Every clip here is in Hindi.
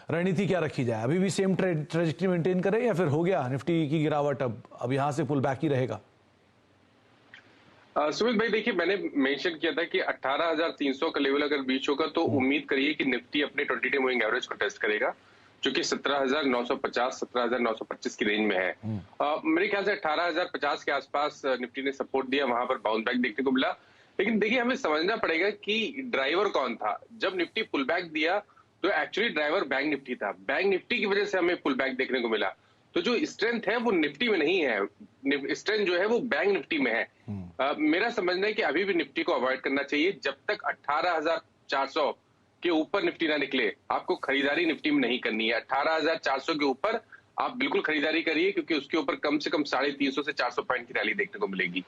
रणनीति क्या रखी जाए? अभी भी सेम ट्रेजेक्टरी मेंटेन करें या फिर हो गया निफ्टी की गिरावट, अब यहां से पुल बैक ही रहेगा? सुमित भाई देखिए, मैंने मेंशन किया था कि 18,300 का लेवल अगर बीच होगा तो उम्मीद करिए कि निफ्टी अपने 20 डे मूविंग एवरेज को टेस्ट करेगा, जो कि 17,950 17,925 की रेंज में है। मेरे ख्याल से 18,050 के आसपास निफ्टी ने सपोर्ट दिया, वहां पर बाउंस बैक देखने को मिला। लेकिन देखिए, हमें समझना पड़ेगा कि ड्राइवर कौन था। जब निफ्टी पुल बैक दिया तो एक्चुअली ड्राइवर बैंक निफ्टी था। बैंक निफ्टी की वजह से हमें पुल बैक देखने को मिला। तो जो स्ट्रेंथ है वो निफ्टी में नहीं है, स्ट्रेंथ जो है वो बैंक निफ्टी में है। मेरा समझना है कि अभी भी निफ्टी को अवॉइड करना चाहिए। जब तक 18,400 के ऊपर निफ्टी ना निकले, आपको खरीदारी निफ्टी में नहीं करनी है। 18,400 के ऊपर आप बिल्कुल खरीदारी करिए, क्योंकि उसके ऊपर कम से कम 350 से 400 पॉइंट की रैली देखने को मिलेगी।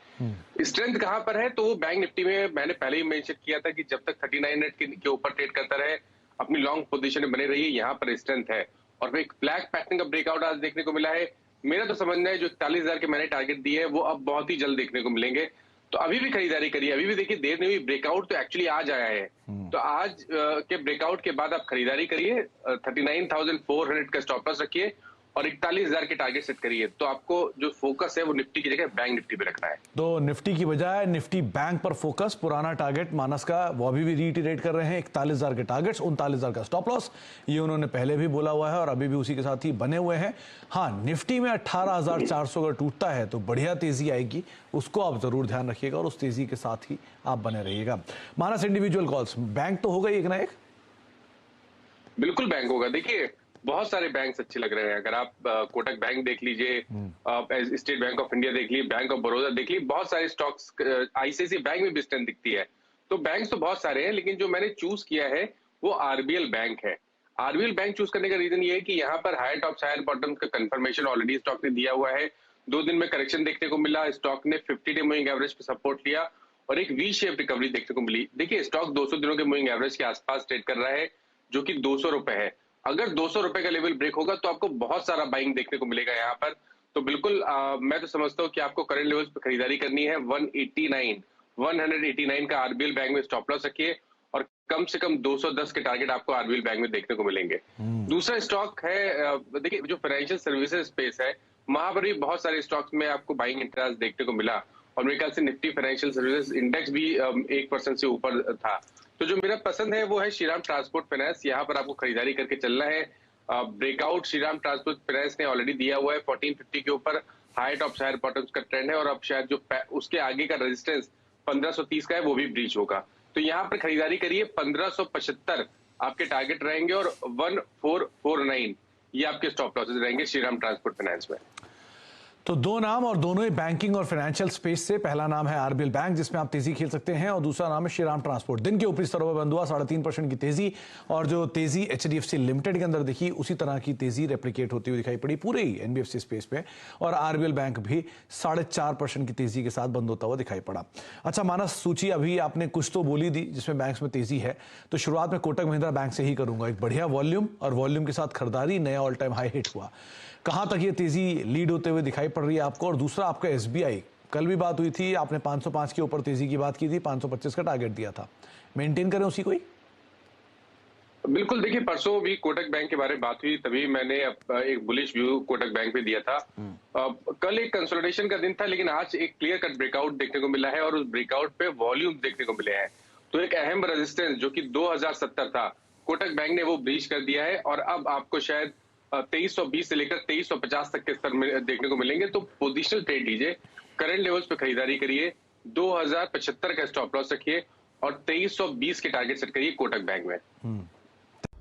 स्ट्रेंथ कहां पर है? तो वो बैंक निफ्टी में मैंने पहले ही मेंशन किया था कि जब तक 3900 के ऊपर ट्रेड करता रहे, अपनी लॉन्ग पोजीशन में बने रहिए, यहाँ पर स्ट्रेंथ है। और एक ब्लैक पैटर्न का ब्रेकआउट आज देखने को मिला है। मेरा तो समझना है जो 41,000 के मैंने टारगेट दिए हैं वो अब बहुत ही जल्द देखने को मिलेंगे। तो अभी भी खरीदारी करिए। अभी भी देखिए, देर नहीं हुई, ब्रेकआउट तो एक्चुअली आज आया है। तो आज के ब्रेकआउट के बाद आप खरीदारी करिए। 39,400 का स्टॉप लॉस रखिए और 41,000 के टारगेट सेट करिए। तो आपको जो फोकस है वो निफ्टी की जगह बैंक निफ्टी पे रखना है। तो निफ्टी की बजाय निफ्टी बैंक पर फोकस। पुराना टारगेट मानस का वो अभी भी रीइटरेट कर रहे हैं, 41,000 के टारगेट्स, 39,000 का स्टॉप लॉस, ये उन्होंने पहले भी बोला हुआ है और अभी भी उसी के साथ ही बने हुए हैं। हाँ, निफ्टी में 18,400 अगर टूटता है तो बढ़िया तेजी आएगी, उसको आप जरूर ध्यान रखिएगा और उस तेजी के साथ ही आप बने रहिएगा। मानस, इंडिविजुअल कॉल्स, बैंक तो होगा एक ना एक? बिल्कुल बैंक होगा। देखिए, बहुत सारे बैंक्स अच्छे लग रहे हैं। अगर आप कोटक बैंक देख लीजिए, स्टेट बैंक ऑफ इंडिया देख लीजिए, बैंक ऑफ बड़ौदा देख लीजिए, बहुत सारे स्टॉक्स, आईसीआईसीआई बैंक में भी स्ट्रेंथ दिखती है। तो बैंक्स तो बहुत सारे हैं, लेकिन जो मैंने चूज किया है वो आरबीएल बैंक है। आरबीएल बैंक चूज करने का रीजन ये है कि यहाँ पर हायर टॉप हायर बॉटम का कंफर्मेशन ऑलरेडी स्टॉक ने दिया हुआ है। 2 दिन में करेक्शन देखने को मिला, स्टॉक ने 50 डे मूविंग एवरेज पे सपोर्ट लिया और एक वी शेप रिकवरी देखने को मिली। देखिए, स्टॉक 200 दिनों के मूविंग एवरेज के आसपास ट्रेड कर रहा है, जो कि 200 रुपए है। अगर 200 रुपए का लेवल ब्रेक होगा तो आपको बहुत सारा बाइंग देखने को मिलेगा यहाँ पर। तो बिल्कुल मैं तो समझता हूँ कि आपको करंट लेवल्स पे खरीदारी करनी है। 189 का आरबीएल बैंक में स्टॉप लॉस रखिए और कम से कम 210 के टारगेट आपको आरबीएल बैंक में देखने को मिलेंगे। दूसरा स्टॉक है, देखिए, जो फाइनेंशियल सर्विसेज स्पेस है, वहां पर भी बहुत सारे स्टॉक्स में आपको बाइंग इंटरेस्ट देखने को मिला और मेरे ख्याल से निफ्टी फाइनेंशियल सर्विसेज इंडेक्स भी 1% से ऊपर था। तो जो मेरा पसंद है वो है श्रीराम ट्रांसपोर्ट फाइनेंस। यहाँ पर आपको खरीदारी करके चलना है। ब्रेकआउट श्रीराम ट्रांसपोर्ट फाइनेंस ने ऑलरेडी दिया हुआ है 1450 के ऊपर। हाई टॉप हायर बॉटम्स का ट्रेंड है और अब शायद जो उसके आगे का रेजिस्टेंस 1530 का है वो भी ब्रीच होगा। तो यहाँ पर खरीदारी करिए। 1575 आपके टारगेट रहेंगे और 1449 ये आपके स्टॉप लॉसेज रहेंगे श्रीराम ट्रांसपोर्ट फाइनेंस में। तो दो नाम और दोनों ही बैंकिंग और फाइनेंशियल स्पेस से। पहला नाम है आरबीएल बैंक, जिसमें आप तेजी खेल सकते हैं, और दूसरा नाम है श्रीराम ट्रांसपोर्ट। दिन के ऊपरी स्तरों पर बंद हुआ 3.5% की तेजी, और जो तेजी एचडीएफसी लिमिटेड के अंदर दिखी उसी तरह की तेजी रेप्लिकेट होती हुई दिखाई पड़ी पूरे ही एनबीएफसी स्पेस पे, और आरबीएल बैंक भी 4.5% की तेजी के साथ बंद होता हुआ दिखाई पड़ा। अच्छा मानस, सूची अभी आपने कुछ तो बोली दी जिसमें बैंक्स में तेजी है, तो शुरुआत में कोटक महिंद्रा बैंक से ही करूंगा। एक बढ़िया वॉल्यूम और वॉल्यूम के साथ खरीदारी, नया ऑल टाइम हाई हिट हुआ। कहां तक ये तेजी लीड होते हुए दिखाई पड़ रही है आपको? और दूसरा आपका एसबीआई, कल भी बात हुई थी, आपने 505 के ऊपर तेजी की बात की थी, 525 का टारगेट दिया था, मेंटेन करें उसी को ही? बिल्कुल, देखिए, परसों भी कोटक बैंक के बारे में बात हुई, तभी मैंने एक बुलिश व्यू कोटक बैंक पे दिया था। कल एक कंसोलिडेशन का दिन था, लेकिन आज एक क्लियर कट ब्रेकआउट देखने को मिला है और उस ब्रेकआउट पे वॉल्यूम देखने को मिले हैं। तो एक अहम रेजिस्टेंस जो कि 2070 था, कोटक बैंक ने वो ब्रीच कर दिया है और अब आपको शायद 2320 से लेकर 2350 तक के स्तर में देखने को मिलेंगे। तो पोजिशनल ट्रेड लीजिए, करंट लेवल्स पे खरीदारी करिए, 2075 का स्टॉप लॉस रखिए और 2320 के टारगेट सेट करिए कोटक बैंक में।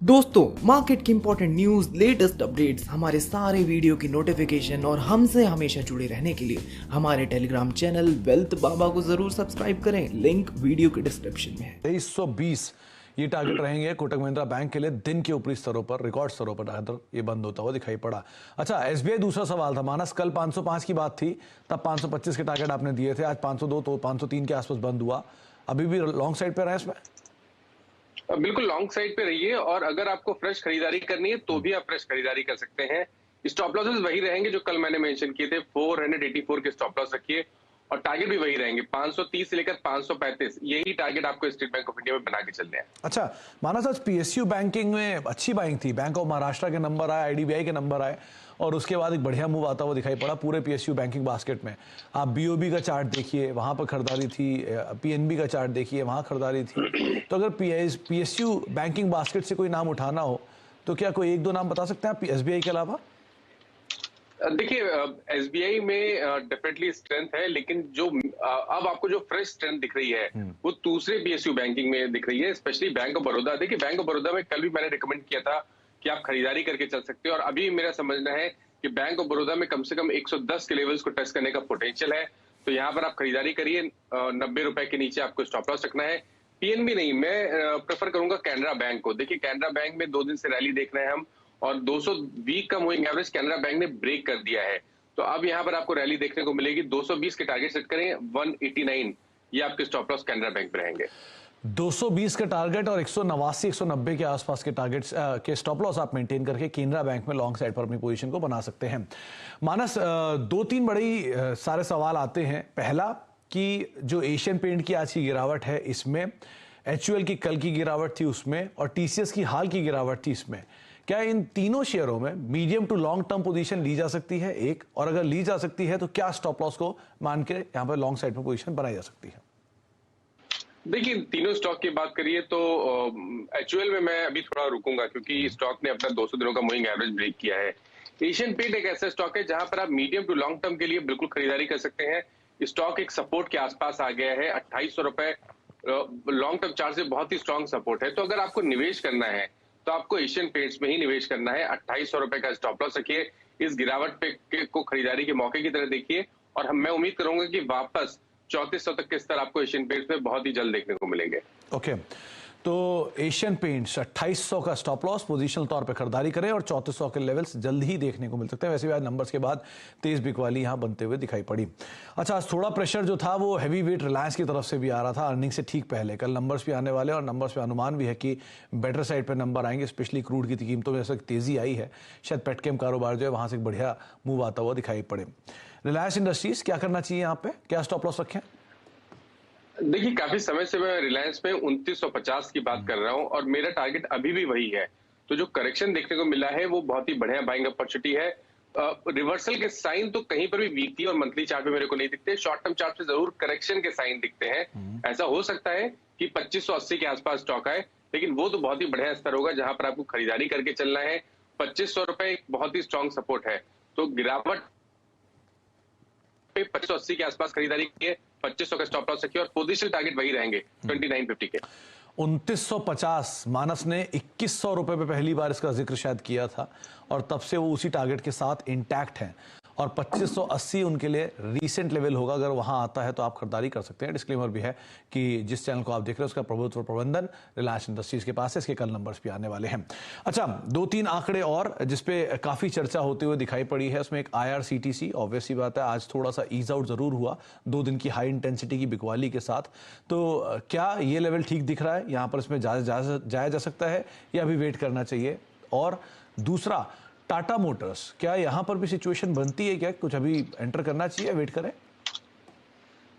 दोस्तों, मार्केट की इंपॉर्टेंट न्यूज, लेटेस्ट अपडेट्स, हमारे सारे वीडियो की नोटिफिकेशन और हमसे हमेशा जुड़े रहने के लिए हमारे टेलीग्राम चैनल वेल्थ बाबा को जरूर सब्सक्राइब करें। लिंक वीडियो के डिस्क्रिप्शन में है। 2320 ये टारगेट रहेंगे कोटक महिंद्रा बैंक के लिए। दिन के ऊपरी स्तरों पर, रिकॉर्ड स्तरों पर ये बंद होता हुआ दिखाई पड़ा। अच्छा, एसबीआई दूसरा सवाल था मानस, कल 505 की बात थी, तब 525 के टारगेट आपने दिए थे, आज 502 तो 503 के आसपास बंद हुआ। अभी भी लॉन्ग साइड पे रहे इसमें? बिल्कुल लॉन्ग साइड पे रहिए और अगर आपको फ्रेश खरीदारी करनी है तो भी आप फ्रेश खरीदारी कर सकते हैं। स्टॉप लॉसेस वही रहेंगे जो कल मैंने मेंशन किए थे। 484 के स्टॉप लॉस रखिए और टारगेट भी वही रहेंगे, 530 से लेकर 535, यही टारगेट आपको स्टेट बैंक ऑफ इंडिया में बना के चलने हैं। अच्छा मानस, आज पीएसयू बैंकिंग में अच्छी बाइंग थी, बैंक ऑफ महाराष्ट्र के नंबर आए, आईडीबीआई के नंबर आए और उसके बाद एक बढ़िया मूव आता हुआ दिखाई पड़ा पूरे पीएसयू बैंकिंग बास्केट में। आप बीओबी का चार्ट देखिए, वहां पर खरीदारी थी, पीएनबी का चार्ट देखिए, वहां खरीदारी थी। तो अगर पीएसयू बैंकिंग बास्केट से कोई नाम उठाना हो तो क्या कोई एक दो नाम बता सकते हैं आप एसबीआई के अलावा? देखिए, एसबीआई में डेफिनेटली स्ट्रेंथ है, लेकिन जो अब आपको जो फ्रेश स्ट्रेंथ दिख रही है वो दूसरे पीएसयू बैंकिंग में दिख रही है, स्पेशली बैंक ऑफ बड़ौदा। देखिए, बैंक ऑफ बड़ौदा में कल भी मैंने रिकमेंड किया था कि आप खरीदारी करके चल सकते हो, और अभी मेरा समझना है कि बैंक ऑफ बड़ौदा में कम से कम 110 के लेवल्स को टच करने का पोटेंशियल है। तो यहाँ पर आप खरीदारी करिए, 90 रुपए के नीचे आपको स्टॉप लॉस रखना है। पीएनबी नहीं, मैं प्रेफर करूंगा कैनरा बैंक को। देखिए, कैनरा बैंक में 2 दिन से रैली देख रहे हैं हम, और 200 वीक का मूविंग एवरेज कैनरा बैंक ने ब्रेक कर दिया है। तो अब यहाँ पर आपको रैली देखने को मिलेगी। 220 के टारगेट सेट करें, 189 ये आपके स्टॉप लॉस कैनरा बैंक पे रहेंगे। 220 का टारगेट और 189 190 के आसपास के टारगेट के स्टॉप लॉस आप मेंटेन करके केनरा बैंक में लॉन्ग साइड पर अपनी पोजीशन को बना सकते हैं। मानस, 2-3 बड़ी सारे सवाल आते हैं। पहला कि जो एशियन पेंट की आज की गिरावट है इसमें, एचयूएल की कल की गिरावट थी उसमें, और टीसीएस की हाल की गिरावट थी इसमें, क्या इन तीनों शेयरों में medium to long term position ली जा सकती है एक? और अगर ली जा सकती है तो क्या स्टॉप लॉस को मान के यहां पर लॉन्ग साइड में पोजीशन बनाई जा सकती है? देखिए, तीनों स्टॉक की बात करिए तो एचयूएल में मैं अभी थोड़ा रुकूंगा, क्योंकि स्टॉक ने अपना 200 दिनों का मूविंग एवरेज ब्रेक किया है। एशियन पेंट एक ऐसा स्टॉक है जहां पर आप मीडियम टू लॉन्ग टर्म के लिए बिल्कुल खरीदारी कर सकते हैं। स्टॉक एक सपोर्ट के आसपास आ गया है, 2800 रुपए लॉन्ग टर्म चार्ट से बहुत ही स्ट्रॉन्ग सपोर्ट है। तो अगर आपको निवेश करना है तो आपको एशियन पेंट्स में ही निवेश करना है। 2800 रुपए का स्टॉप लॉस रखिए, इस गिरावट पे को खरीदारी के मौके की तरह देखिए, और मैं उम्मीद करूंगा कि वापस 3400 तक के स्तर आपको एशियन पेंट्स में बहुत ही जल्द देखने को मिलेंगे। ओके, तो एशियन पेंट्स 2800 का स्टॉप लॉस, पोजीशनल तौर पे खरीदारी करें, और 3400 के लेवल्स जल्द ही देखने को मिल सकते हैं। वैसे भी आज नंबर्स के बाद तेज बिकवाली यहां बनते हुए दिखाई पड़ी। अच्छा, आज थोड़ा प्रेशर जो था वो हैवी वेट रिलायंस की तरफ से भी आ रहा था अर्निंग से ठीक पहले। कल नंबर्स भी आने वाले, और नंबर्स पे अनुमान भी है कि बेटर साइड पर नंबर आएंगे, स्पेशली क्रूड की कीमतों में जैसे तेजी आई है, शायद पेटकेम कारोबार जो है वहां से एक बढ़िया मूव आता हुआ दिखाई पड़े। रिलायंस इंडस्ट्रीज क्या करना चाहिए यहाँ पे, क्या स्टॉप लॉस रखें? देखिए, काफी समय से मैं रिलायंस में 2950 की बात कर रहा हूं, और मेरा टारगेट अभी भी वही है। तो जो करेक्शन देखने को मिला है वो बहुत ही बढ़िया बाइंग अपॉर्चुनिटी है। रिवर्सल के साइन तो कहीं पर भी वीकली और मंथली चार्ट पे मेरे को नहीं दिखते, शॉर्ट टर्म चार्ट पे जरूर करेक्शन के साइन दिखते हैं। ऐसा हो सकता है कि 2580 के आसपास स्टॉक आए, लेकिन वो तो बहुत ही बढ़िया स्तर होगा जहां पर आपको खरीदारी करके चलना है। 2500 रुपए एक बहुत ही स्ट्रॉन्ग सपोर्ट है, तो गिरावट पे 2580 के आसपास खरीदारी की, 2500 का स्टॉप लॉस रखिए, और पोजीशन टारगेट वही रहेंगे 2950 के। 2950, मानस ने 2100 रुपए पे पहली बार इसका जिक्र शायद किया था, और तब से वो उसी टारगेट के साथ इंटैक्ट हैं, और 2580 उनके लिए रीसेंट लेवल होगा। अगर वहां आता है तो आप खरीदारी कर सकते हैं। डिस्क्लेमर भी है कि जिस चैनल को आप देख रहे हैं उसका प्रभुत्व प्रबंधन रिलायंस इंडस्ट्रीज के पास है। इसके कल नंबर्स भी आने वाले हैं। अच्छा, 2-3 आंकड़े और जिसपे काफी चर्चा होते हुए दिखाई पड़ी है, उसमें एक IRCTC, ऑब्वियस सी बात है आज थोड़ा सा ईज आउट जरूर हुआ 2 दिन की हाई इंटेंसिटी की बिकवाली के साथ। तो क्या ये लेवल ठीक दिख रहा है, यहाँ पर इसमें जाया जा सकता है या अभी वेट करना चाहिए? और दूसरा, टाटा मोटर्स, क्या यहां पर भी सिचुएशन बनती है, क्या कुछ अभी एंटर करना चाहिए, वेट करें?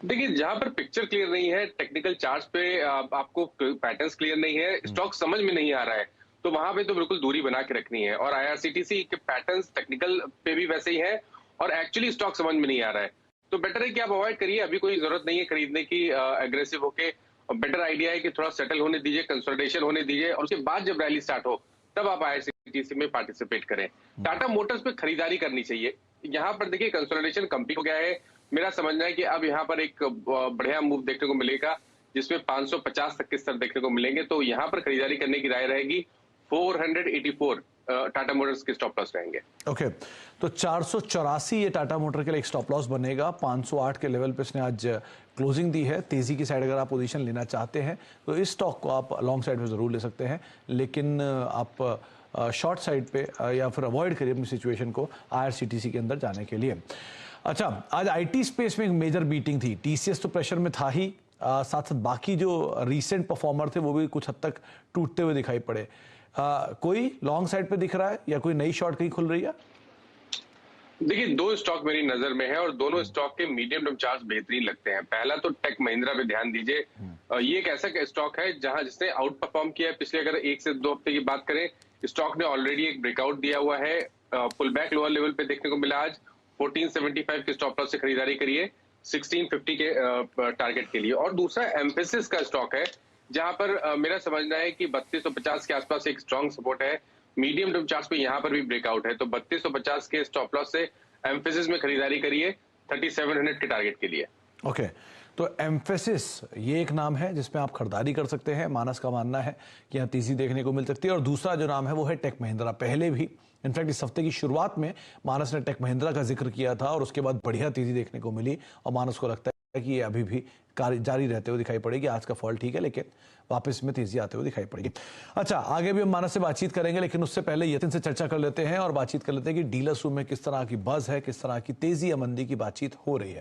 देखिए, जहां पर पिक्चर क्लियर नहीं है, टेक्निकल चार्ट्स पे आपको पैटर्न्स क्लियर नहीं है, स्टॉक समझ में नहीं आ रहा है, तो वहां पे तो बिल्कुल दूरी बना के रखनी है। और IRCTC के पैटर्न्स टेक्निकल पे भी वैसे ही है, और एक्चुअली स्टॉक समझ में नहीं आ रहा है, तो बेटर है कि आप अवॉइड करिए। अभी कोई जरूरत नहीं है खरीदने की एग्रेसिव होके, और बेटर आइडिया है कि थोड़ा सेटल होने दीजिए, कंसोलिडेशन होने दीजिए, और उसके बाद जब रैली स्टार्ट हो तब आप IRCTC में पार्टिसिपेट करें। टाटा मोटर्स पे खरीदारी करनी चाहिए। यहाँ पर देखिए, कंसोलिडेशन कंप्लीट हो गया है। मेरा समझना है कि अब यहाँ पर एक बढ़िया मूव देखने को मिलेगा, जिसमें 550 तक के स्तर देखने को मिलेंगे। तो यहाँ पर खरीदारी करने की राय रहेगी। 484 टाटा मोटर्स के स्टॉप लॉस रहेंगे। ओके, तो 484 ये टाटा मोटर के लिए एक स्टॉप लॉस बनेगा। 508 के लेवल पे इसने आज क्लोजिंग दी है। तेजी की साइड अगर आप पोजीशन लेना चाहते हैं तो इस स्टॉक को आप लॉन्ग साइड पे जरूर ले सकते हैं, लेकिन आप शॉर्ट साइड पे या फिर अवॉइड करिए अपनी सिचुएशन को IRCTC के अंदर जाने के लिए। अच्छा, आज IT स्पेस में एक मेजर बीटिंग थी। TCS तो प्रेशर में था ही, साथ साथ बाकी जो रीसेंट परफॉर्मर थे वो भी कुछ हद तक टूटते हुए दिखाई पड़े। कोई लॉन्ग साइड पे दिख रहा है या कोई नई शॉर्ट कहीं खुल रही है? देखिए, दो स्टॉक मेरी नजर में है और दोनों स्टॉक के मीडियम टर्म चार्ट बेहतरीन लगते हैं। पहला तो टेक महिंद्रा पे ध्यान दीजिए। ये एक ऐसा स्टॉक है जहां जिसने आउट परफॉर्म किया है। पिछले अगर 1 से 2 हफ्ते की बात करें, स्टॉक ने ऑलरेडी एक ब्रेकआउट दिया हुआ है। पुल बैक लोअर लेवल पे देखने को मिला आज। 1475 के स्टॉप लॉस से खरीदारी करिए 1650 के टारगेट के लिए। और दूसरा एम्फेसिस का स्टॉक है जहां पर मेरा समझना है कि 3250 के आसपास एक स्ट्रॉन्ग सपोर्ट है। मीडियम टर्म चार्ट पे यहां पर भी ब्रेकआउट है, तो 3250 के स्टॉप लॉस से एम्फेसिस में खरीदारी करिए 3700 के टारगेट के लिए। ओके, तो एम्फेसिस ये एक नाम है जिसमें आप खरीदारी कर सकते हैं। मानस का मानना है कि यहाँ तेजी देखने को मिल सकती है। और दूसरा जो नाम है वो है टेक महिंद्रा। पहले भी इनफैक्ट इस हफ्ते की शुरुआत में मानस ने टेक महिंद्रा का जिक्र किया था और उसके बाद बढ़िया तेजी देखने को मिली और मानस को लगता है कि ये अभी भी जारी रहते हुए दिखाई पड़ेगी। आज का फॉल ठीक है, लेकिन वापस में तेजी आते हुए दिखाई पड़ेगी। अच्छा, आगे भी हम मानस से बातचीत करेंगे, लेकिन उससे पहले यतिन से चर्चा कर लेते हैं और बातचीत कर लेते हैं कि डीलर्स रूम में किस तरह की बज़ है, किस तरह की तेजी या मंदी की बातचीत हो रही है।